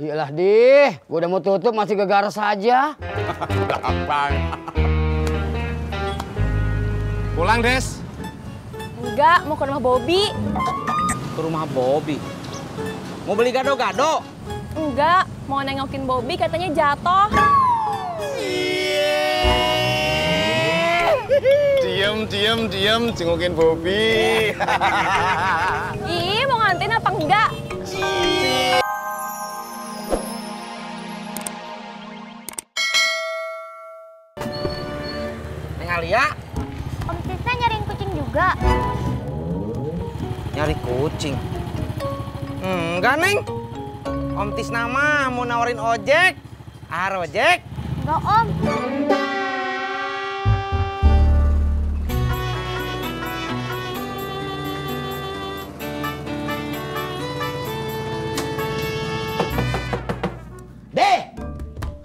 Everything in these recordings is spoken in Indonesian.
Iyalah, Dih. Gue udah mau tutup masih gegares aja. Gampang. Pulang, Des? Enggak, mau ke rumah Bobby. Ke rumah Bobby? Mau beli gado-gado? Enggak, mau nengokin Bobby katanya jatuh. Diam, jengukin Bobby. Ih, mau ngantin apa enggak? Neng Alia? Om Tisna nyariin kucing juga. Nyari kucing? Enggak, Neng. Om Tisna mah mau nawarin ojek. Ojek? Enggak, Om.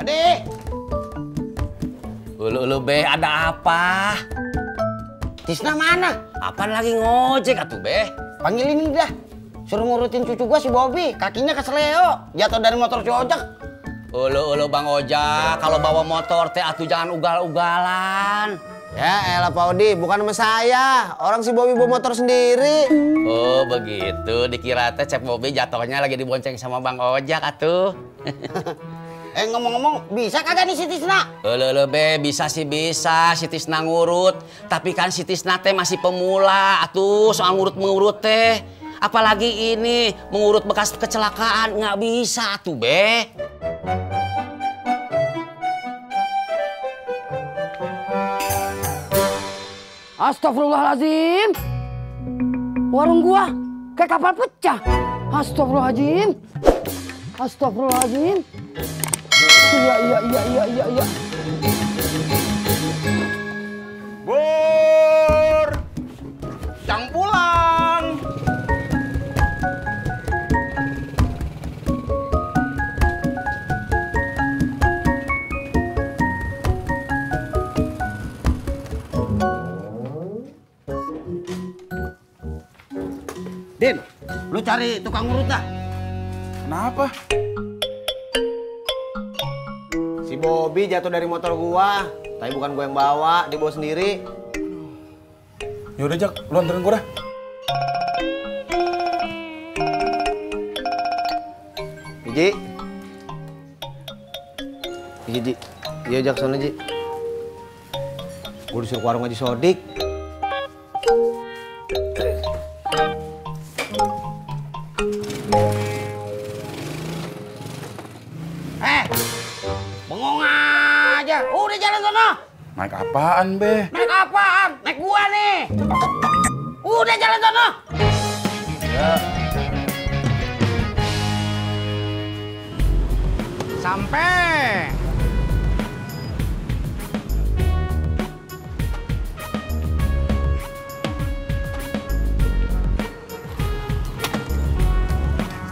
Deh! Ulu Be, ada apa? Tisna mana? Apaan lagi ngojek atuh, Be? Panggilin dah. Suruh ngurutin cucu gua si Bobby. Kakinya kesleo. Jatuh dari motor si ojek. Ulu Bang Ojak, kalau bawa motor teh atuh jangan ugal-ugalan. Ya elah Pak Odi, bukan sama saya. Orang si Bobby bawa motor sendiri. Oh begitu, dikira teh Cep Bobby jatuhnya lagi dibonceng sama Bang Ojak atuh. Ngomong-ngomong, bisa kagak nih si Tisna? Be, bisa sih bisa, si Tisna ngurut. Tapi kan si Tisna teh masih pemula, atuh soal ngurut-mengurut teh. Apalagi ini, mengurut bekas kecelakaan, nggak bisa tuh, Be. Astagfirullahaladzim. Warung gua kayak kapal pecah. Astagfirullahaladzim. Astagfirullahaladzim. Iya. Bur! Yang pulang! Din, lu cari tukang urut dah. Kenapa? Si Bobby jatuh dari motor gua. Tapi bukan gua yang bawa, dia bawa sendiri. Yaudah, Jak, lu anterin gua dah. Ji. Ji. Iya, Jak, sana, Ji. Gua disuruh ke warung Haji Sodik. Bengong aja. Udah jalan sono. Naik apaan, Be? Naik apaan? Naik gua nih. Udah jalan sono. Ya. Sampai.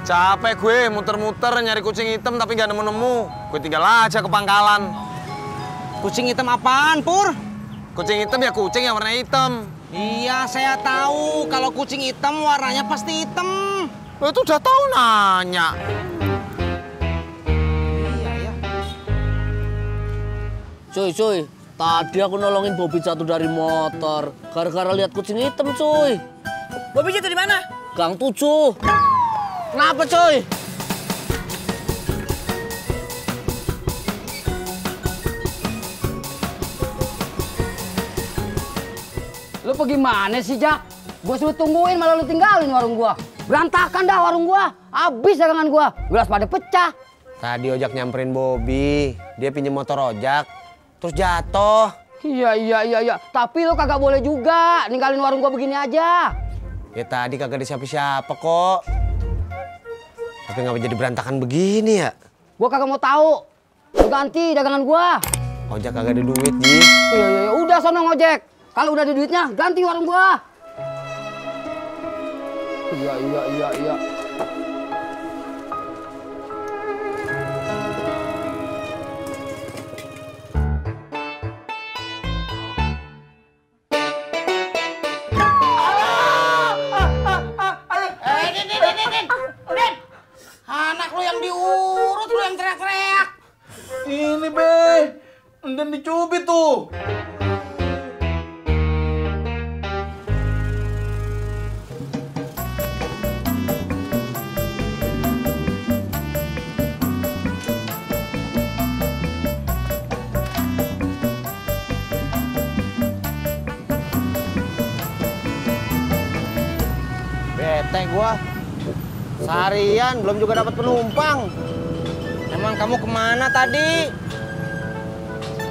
Capek gue muter-muter nyari kucing hitam tapi gak nemu-nemu. Gue tinggal aja ke pangkalan. Kucing hitam apaan, Pur? Kucing hitam ya kucing yang warna hitam. Iya, saya tahu. Kalau kucing hitam warnanya pasti hitam. Lo itu udah tahu nanya. Iya, ya. Cuy, tadi aku nolongin Bobby jatuh dari motor. Gara-gara lihat kucing hitam, cuy. Bobby jatuh di mana? Gang 7. Kenapa, cuy? Lu pergi mana sih, Jak? Gua suruh tungguin malah lu tinggalin warung gua. Berantakan dah warung gua. Habis dagangan gua. Gelas pada pecah. Tadi ojak nyamperin Bobby. Dia pinjem motor ojak. Terus jatuh. Iya. Tapi lu kagak boleh juga ninggalin warung gua begini aja. Ya tadi kagak ada siapa-siapa kok. Tapi ngapa jadi berantakan begini ya? Gua kagak mau tahu. Lu ganti dagangan gua. Ojak kagak ada duit, Ji. Iya. Udah sono ngojek. Kalau udah ada duitnya, ganti warung gua. Iya. Din. Anak lu yang diurut. Gantian dicubit tuh. Bete gua. Seharian belum juga dapat penumpang. Emang kamu kemana tadi?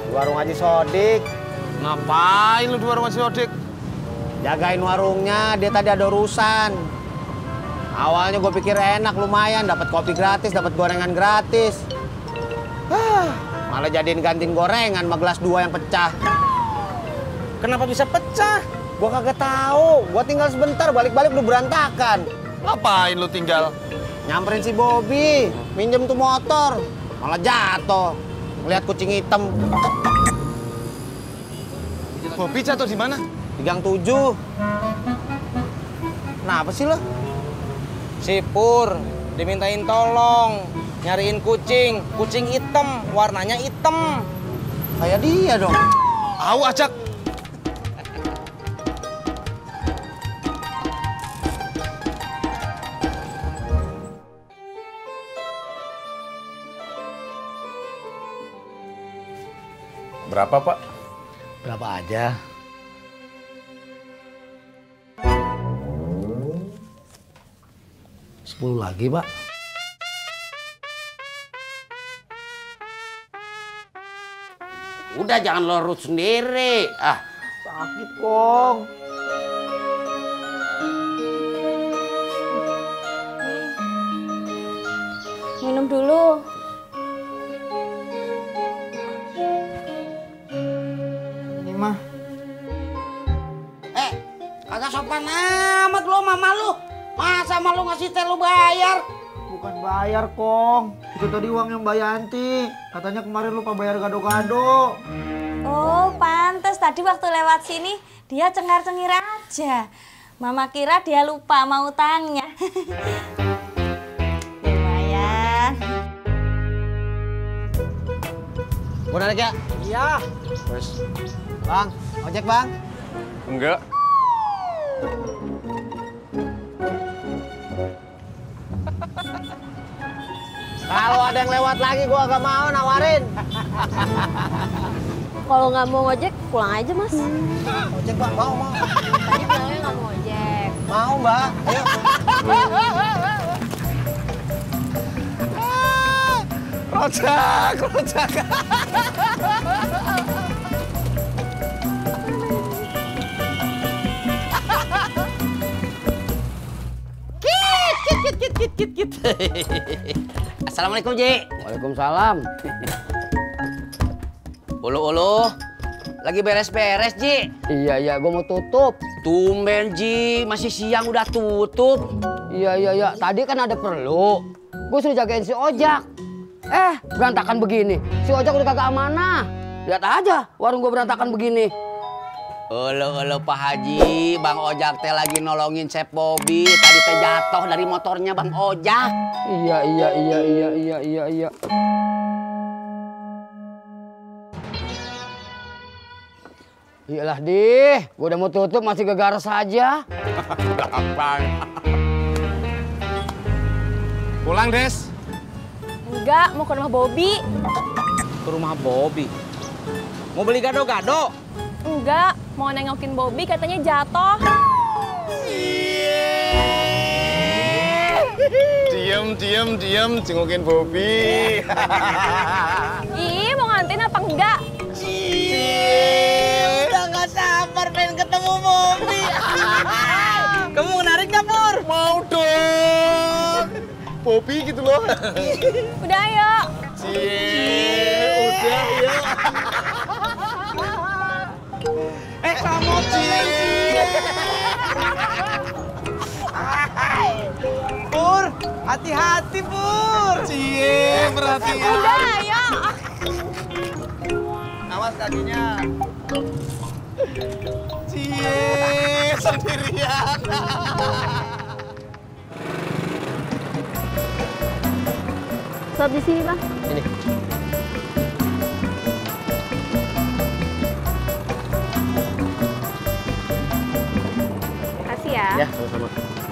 Di warung Haji Sodik. Ngapain lu di warung Haji Sodik? Jagain warungnya, dia tadi ada urusan. Awalnya gue pikir enak, lumayan, dapat kopi gratis, dapat gorengan gratis. Malah jadiin gantiin gorengan sama gelas 2 yang pecah. Kenapa bisa pecah? Gue kagak tahu. Gue tinggal sebentar, balik-balik udah berantakan. Ngapain lu tinggal? Nyamperin si Bobby, minjem tuh motor, malah jatuh. Ngeliat kucing hitam. Bobby jatuh di mana? Di Gang 7. Kenapa sih lo? Si Pur dimintain tolong nyariin kucing hitam, warnanya hitam. Kayak dia dong. Au ajak. Berapa, Pak? Berapa aja? Sepuluh lagi, Pak. Udah jangan lo urut sendiri. Ah, Sakit, Kong. Minum dulu. Ini mah. kagak sopan amat lo mama lu. Masa malu ngasih teh lu bayar? Bukan bayar, Kong. Itu tadi uang yang Mbak Yanti. Katanya kemarin lupa bayar gado-gado. Oh, pantes tadi waktu lewat sini dia cengar-cengir aja. Mama kira dia lupa mau utangnya. Lumayan. Gue narik ya? Iya. Terus. Bang, ojek bang? Enggak. Kalau ada yang lewat lagi gue agak mau nawarin. Kalau nggak mau ngojek, pulang aja, Mas. Ojek bang, mau. Tadi bilangnya nggak mau ojek. Mau mbak, ayo. Rojak. Kit. Assalamualaikum, Ji. Waalaikumsalam. Ulu, lagi beres-beres, Ji. Iya, gue mau tutup. Tumben, Ji, masih siang udah tutup. Iya. Tadi kan ada perlu. Gue suruh jagain si Ojak. Berantakan begini. Si Ojak udah kagak amanah. Lihat aja warung gue berantakan begini. Ulu, Pak Haji, Bang Ojak teh lagi nolongin Chef Bobby. Tadi teh jatuh dari motornya Bang Ojak. Iya. Iyalah, gue udah mau tutup masih gegar saja. Pulang, Des. Enggak, mau ke rumah Bobby. Ke rumah Bobby. Mau beli gado-gado? Enggak, mau nengokin Bobby katanya jatuh. Diam, jengukin Bobby. Ih, mau ngantin apa enggak? Udah gak sabar pengen ketemu Bobby. Kamu menarik gak, Pur? Mau dong. Bobby gitu loh. Udah, ayo. Udah, yuk. Kamu, Pur, hati-hati, Pur. Cie, perhatian. Udah, ayo. Awas kakinya. Cie, sendirian. Stop di sini, Bang. Ini. Ya, sama-sama.